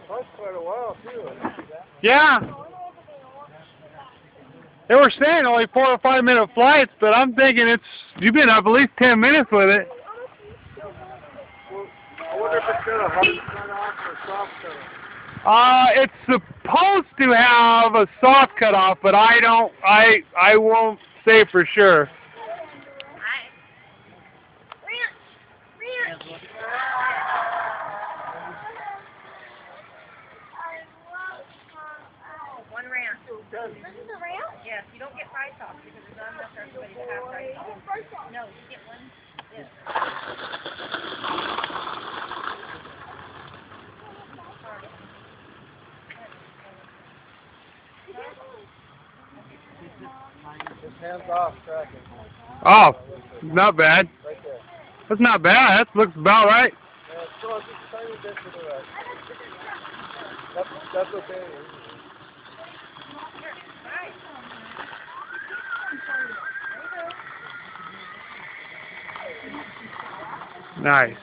That's quite a while, too. Yeah. They were saying only 4 or 5 minute flights, but I'm thinking you've been up at least 10 minutes with it. Well, I wonder if it's got a hard cut off or a soft cut off. It's supposed to have a soft cutoff, but I won't say for sure. One ramp. This is a ramp? Yes, you don't get five tops because there's not enough for everybody to have five tops. No, you get one. Yes. Just hands off tracking. Oh, not bad. Right there. That's not bad. That looks about right. Yeah, it's still just a tiny bit to the right. That's okay. Nice.